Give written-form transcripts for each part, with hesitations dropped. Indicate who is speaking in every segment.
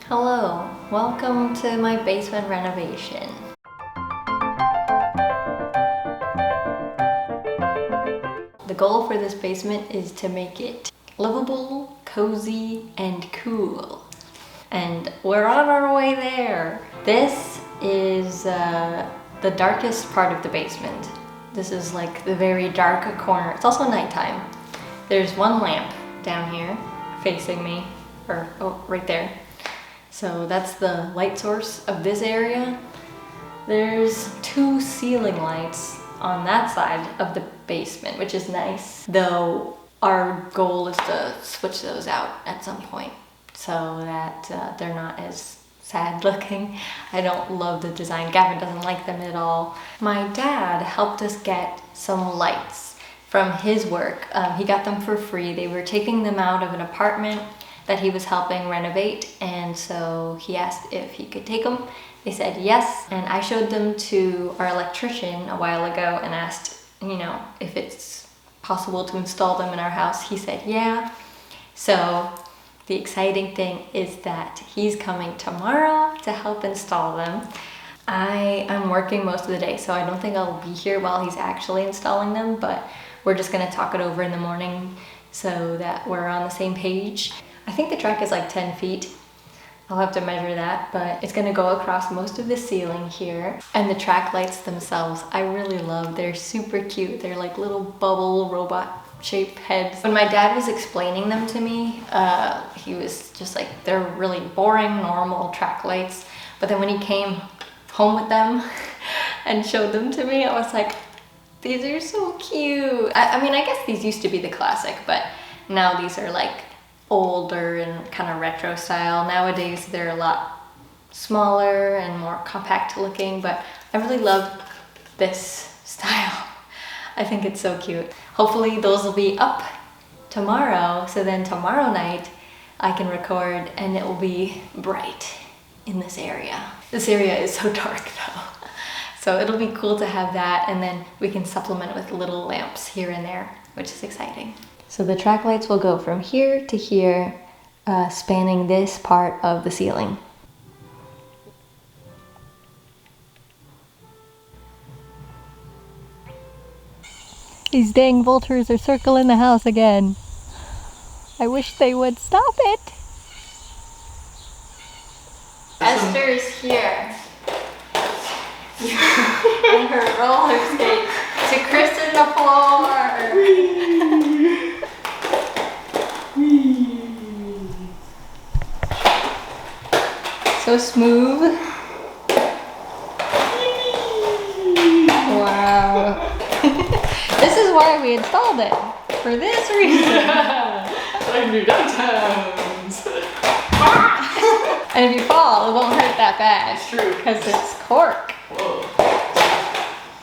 Speaker 1: Hello, welcome to my basement renovation. The goal for this basement is to make it livable, cozy, and cool. And we're on our way there. This is the darkest part of the basement. This is like the very dark corner. It's also nighttime. There's one lamp down here facing me, or right there. So that's the light source of this area. There's two ceiling lights on that side of the basement, which is nice. Though our goal is to switch those out at some point so that they're not as sad looking. I don't love the design. Gavin doesn't like them at all. My dad helped us get some lights from his work. He got them for free. They were taking them out of an apartment that he was helping renovate, and so he asked if he could take them. They said yes, and I showed them to our electrician a while ago and asked, if it's possible to install them in our house. He said yeah. So the exciting thing is that he's coming tomorrow to help install them. I'm working most of the day, so I don't think I'll be here while he's actually installing them, but we're just gonna talk it over in the morning so that we're on the same page. I think the track is like 10 feet. I'll have to measure that, but it's gonna go across most of the ceiling here. And the track lights themselves, I really love. They're super cute. They're like little bubble robot shaped heads. When my dad was explaining them to me, he was just like, they're really boring, normal track lights. But then when he came home with them and showed them to me, I was like, these are so cute. I mean, I guess these used to be the classic, but now these are like older and kind of retro style. Nowadays they're a lot smaller and more compact looking, but I really love this style. I think it's so cute. Hopefully those will be up tomorrow, so then tomorrow night I can record and it will be bright in this area. This area is so dark though. So it'll be cool to have that, and then we can supplement with little lamps here and there, which is exciting. So the track lights will go from here to here, spanning this part of the ceiling. These dang vultures are circling the house again. I wish they would stop it. Esther's here. On her roller skates to christen the floor. So smooth. Wow. This is why we installed it. For this reason.
Speaker 2: Like new downtowns.
Speaker 1: And if you fall, it won't hurt that bad.
Speaker 2: It's true.
Speaker 1: Because it's cork.
Speaker 2: Whoa.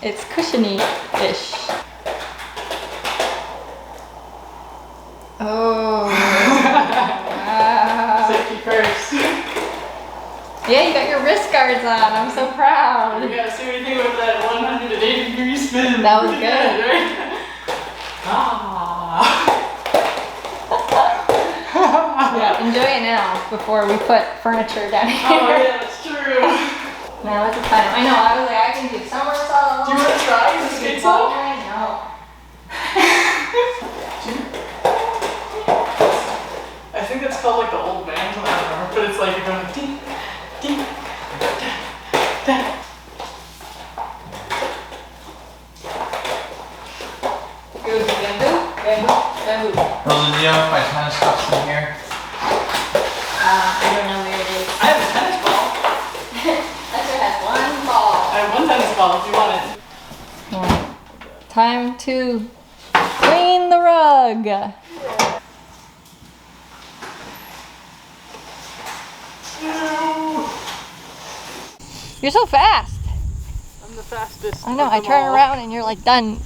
Speaker 1: It's cushiony-ish. Oh. Wow.
Speaker 2: Safety first.
Speaker 1: Yeah, you got your wrist guards on. I'm so proud.
Speaker 2: You gotta see what you think about that 180-degree spin.
Speaker 1: That was
Speaker 2: Pretty
Speaker 1: good.
Speaker 2: Right?
Speaker 1: Yeah, enjoy it now before we put furniture down here.
Speaker 2: Oh yeah, that's true.
Speaker 1: Now it's the time. I know, I was like, I can do somersaults.
Speaker 2: Do you want to try the skates off?
Speaker 1: I know.
Speaker 2: I think that's called like the old man climber, but it's like you're going ding, ding, da, da.
Speaker 1: Good, bamboo, bamboo, bamboo.
Speaker 3: Rosa, do you know if my tennis stuff's in here?
Speaker 1: I don't know where it is.
Speaker 2: I have a tennis ball.
Speaker 1: Esther has one ball.
Speaker 2: I have one tennis ball if you want it.
Speaker 1: Yeah. Time to clean the rug. You're so fast.
Speaker 2: I'm the fastest.
Speaker 1: I know,
Speaker 2: of
Speaker 1: I
Speaker 2: them
Speaker 1: turn
Speaker 2: all.
Speaker 1: around and you're like done.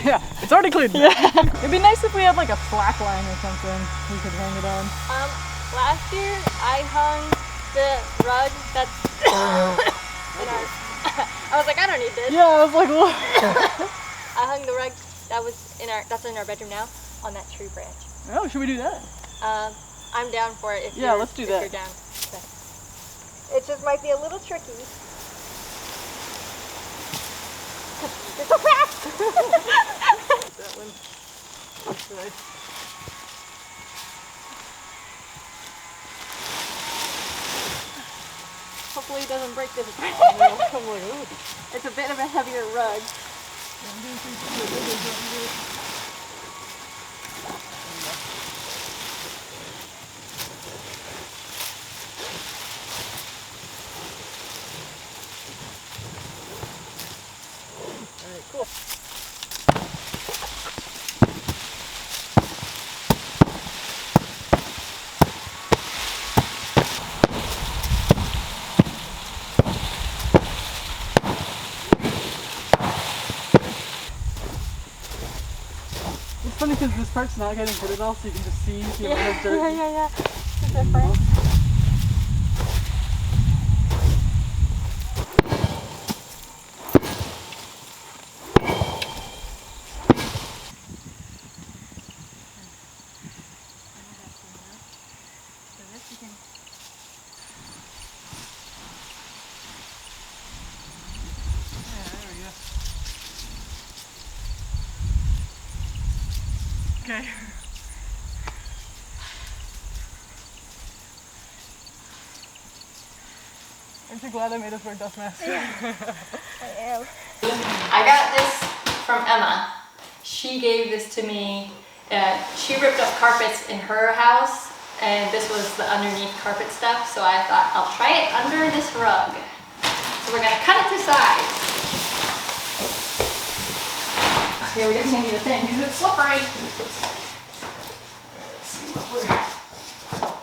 Speaker 2: Yeah, it's already clean.
Speaker 1: Yeah.
Speaker 2: It'd be nice if we had like a slack line or something we could hang it on.
Speaker 1: Last year I hung the rug that's in our, I was like, I don't need this.
Speaker 2: Yeah, I was like, what?
Speaker 1: I hung the rug that's in our bedroom now on that tree branch.
Speaker 2: Oh, should we do that?
Speaker 1: I'm down for it if
Speaker 2: Yeah,
Speaker 1: you're,
Speaker 2: let's do
Speaker 1: if
Speaker 2: that.
Speaker 1: you're down. Okay.
Speaker 4: It just might be a little tricky. You're so fast!
Speaker 2: That one. That's nice.
Speaker 4: Hopefully it doesn't break this. It's a bit of a heavier rug. Alright, cool.
Speaker 2: It's funny because this part's not getting hit at all, so you can just see the amount of dirt.
Speaker 4: Yeah. It's different.
Speaker 2: Okay. Aren't you glad I made us wear dust masks?
Speaker 4: I am.
Speaker 1: I got this from Emma. She gave this to me. She ripped up carpets in her house, and this was the underneath carpet stuff, so I thought I'll try it under this rug. So we're gonna cut it to size. Here, we just need the thing because it's slippery.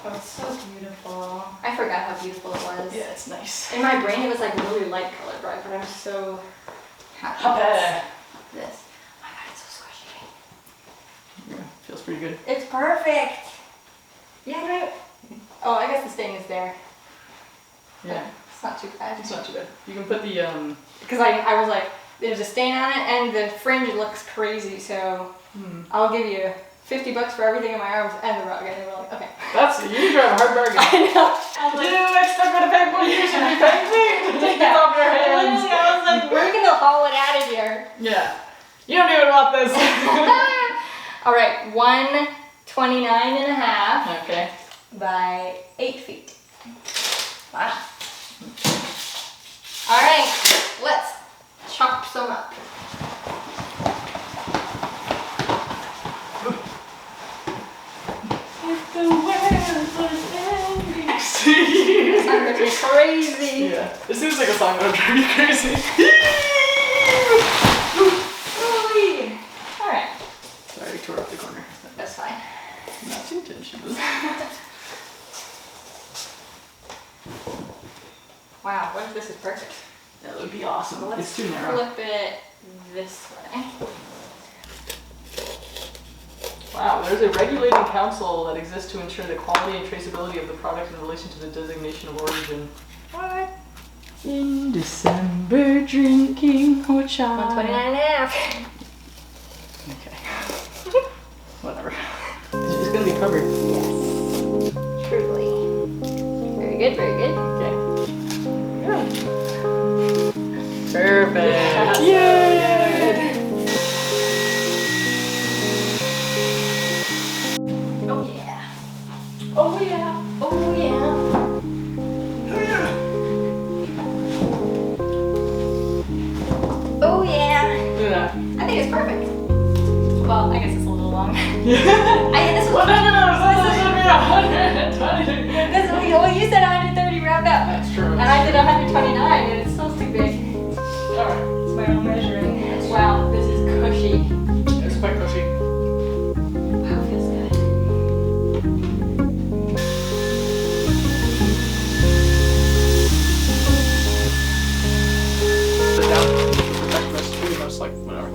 Speaker 1: Oh, it's so beautiful. I forgot how beautiful it was.
Speaker 2: Yeah, it's nice.
Speaker 1: In my brain, it was like a really light colored rug, but I'm so happy.
Speaker 2: Happy.
Speaker 1: with this. Oh my god, it's so squishy.
Speaker 2: Yeah, feels pretty good.
Speaker 1: It's perfect. Yeah, right. Oh, I guess the stain is there.
Speaker 2: Yeah,
Speaker 1: It's not too bad.
Speaker 2: it's not too bad. You can put the
Speaker 1: Because I was like, there's a stain on it and the fringe looks crazy, so I'll give you $50 for everything in my arms and the rug. And they were like, okay.
Speaker 2: That's you drive a hard bargain.
Speaker 1: I know. I was
Speaker 2: You expect me to pay more, you should be paying me to take this off your hands.
Speaker 1: literally, I was like, we're gonna haul it out of here.
Speaker 2: Yeah. You don't even want this.
Speaker 1: All right, 129 and a half
Speaker 2: Okay.
Speaker 1: by 8 feet. Wow. All right, let's chop some up.
Speaker 2: If the world was ending.
Speaker 1: I'm gonna be crazy.
Speaker 2: Yeah. This seems like a song that would drive me crazy.
Speaker 1: Holy. All right,
Speaker 2: Sorry, I tore up the corner.
Speaker 1: that's fine.
Speaker 2: Not intentional.
Speaker 1: Wow, what if this is perfect?
Speaker 2: That would be awesome.
Speaker 1: Let's
Speaker 2: It's too narrow.
Speaker 1: flip it this way.
Speaker 2: Wow, there's a regulating council that exists to ensure the quality and traceability of the product in relation to the designation of origin.
Speaker 1: What?
Speaker 2: In December, drinking horchata.
Speaker 1: 129 and a half.
Speaker 2: Okay. Whatever. It's gonna be covered.
Speaker 1: Yes. Truly. Very good, very good.
Speaker 2: Okay. Yeah. Perfect.
Speaker 1: Yes.
Speaker 2: Yay!
Speaker 1: Oh yeah.
Speaker 2: Oh yeah.
Speaker 1: Oh yeah. Oh yeah.
Speaker 2: Look at that.
Speaker 1: I think it's perfect. Well, I guess it's a little long. This
Speaker 2: Well,
Speaker 1: was,
Speaker 2: no, this should be 120.
Speaker 1: well, you said 130 round up.
Speaker 2: That's true.
Speaker 1: And I did 129 and it's still too big.
Speaker 2: Alright.
Speaker 1: It's my own measuring. Wow, this is cushy.
Speaker 2: It's quite cushy.
Speaker 1: Wow, it feels good.
Speaker 2: Put it down. Protect this. Pretty much like whatever.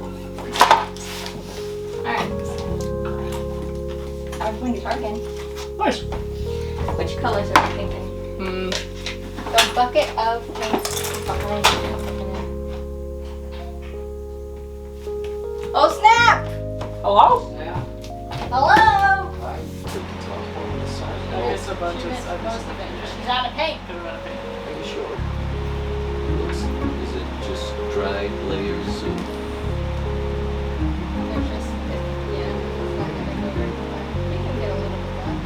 Speaker 1: Alright. I was playing guitar again.
Speaker 2: Nice.
Speaker 1: Which colors are you thinking? The bucket of paint is behind you. Oh snap!
Speaker 2: Hello? Yeah.
Speaker 1: Hello!
Speaker 2: I guess a bunch of
Speaker 1: She missed most of it. She's out of paint.
Speaker 2: Could have been a pain. soon.
Speaker 1: There's just, yeah, it's not gonna go very far. We can get a little bit left.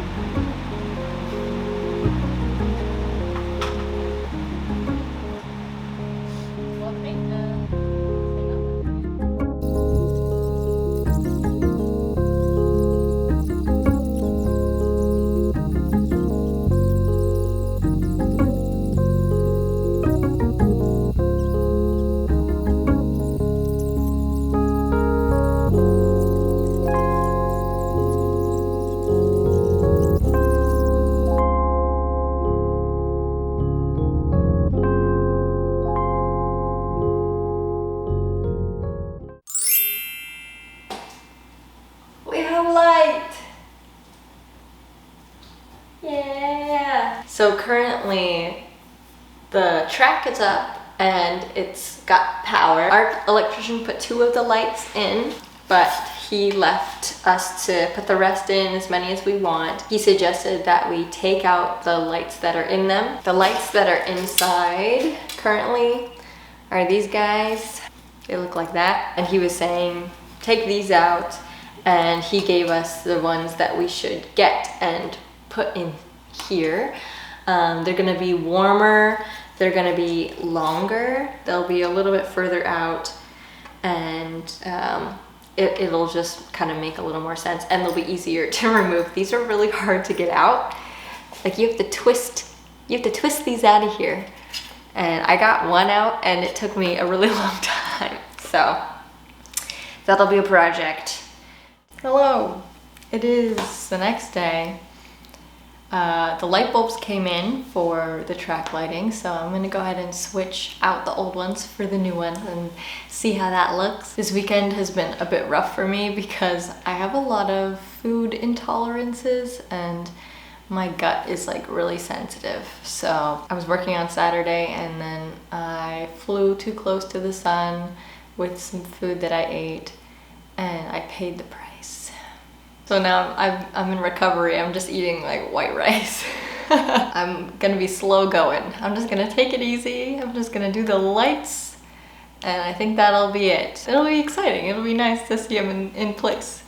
Speaker 1: Well, I think, we have light! Yeah! So currently the track is up and it's got power. Our electrician put 2 of the lights in, but he left us to put the rest in, as many as we want. He suggested that we take out the lights that are in them. The lights that are inside currently are these guys. They look like that. And he was saying, take these out, and he gave us the ones that we should get and put in here. They're gonna be warmer, they're gonna be longer, they'll be a little bit further out, and it'll just kind of make a little more sense, and they'll be easier to remove. These are really hard to get out. Like you have to twist these out of here. And I got one out and it took me a really long time. So that'll be a project. Hello, it is the next day. The light bulbs came in for the track lighting, so I'm gonna go ahead and switch out the old ones for the new ones and see how that looks. This weekend has been a bit rough for me because I have a lot of food intolerances and my gut is like really sensitive. So I was working on Saturday and then I flew too close to the sun with some food that I ate and I paid the price. So now I'm in recovery. I'm just eating like white rice. I'm gonna be slow going. I'm just gonna take it easy. I'm just gonna do the lights and I think that'll be it. It'll be exciting. It'll be nice to see them in place.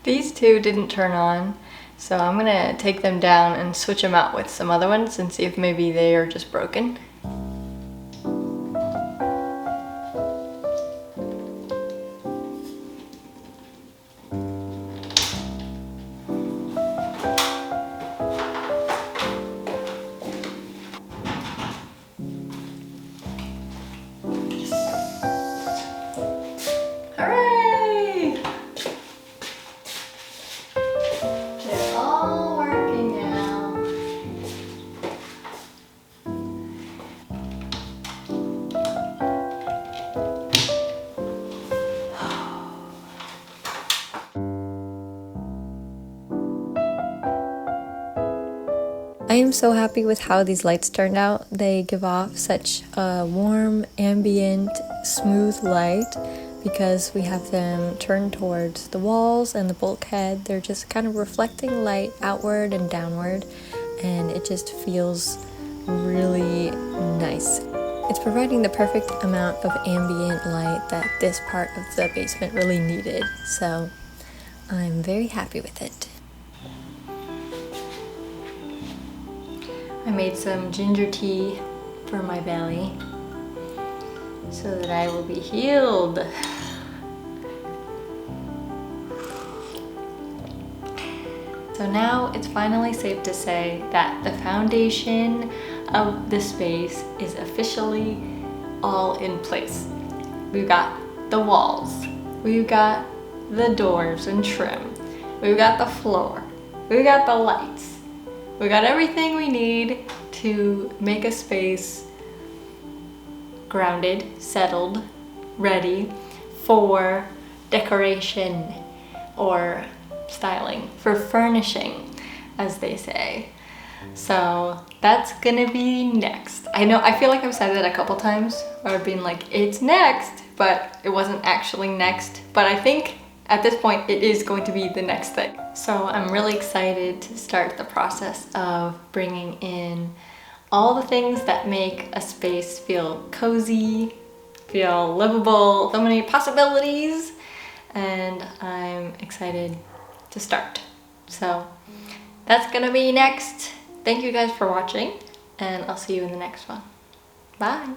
Speaker 1: These two didn't turn on, so I'm gonna take them down and switch them out with some other ones and see if maybe they are just broken. Hooray! They're all working now. I am so happy with how these lights turned out. They give off such a warm, ambient, smooth light because we have them turned towards the walls and the bulkhead. They're just kind of reflecting light outward and downward, and it just feels really nice. It's providing the perfect amount of ambient light that this part of the basement really needed, so I'm very happy with it. I made some ginger tea for my belly so that I will be healed. So now it's finally safe to say that the foundation of the space is officially all in place. We've got the walls, we've got the doors and trim, we've got the floor, we've got the lights. We got everything we need to make a space grounded, settled, ready for decoration or styling, for furnishing, as they say. So that's gonna be next. I feel like I've said that a couple times where I've been like, it's next, but it wasn't actually next. But I think at this point, it is going to be the next thing. So I'm really excited to start the process of bringing in all the things that make a space feel cozy, feel livable, so many possibilities, and I'm excited to start. So that's gonna be next. Thank you guys for watching, and I'll see you in the next one. Bye.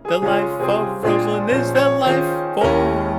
Speaker 5: The life of Rosalind is the life for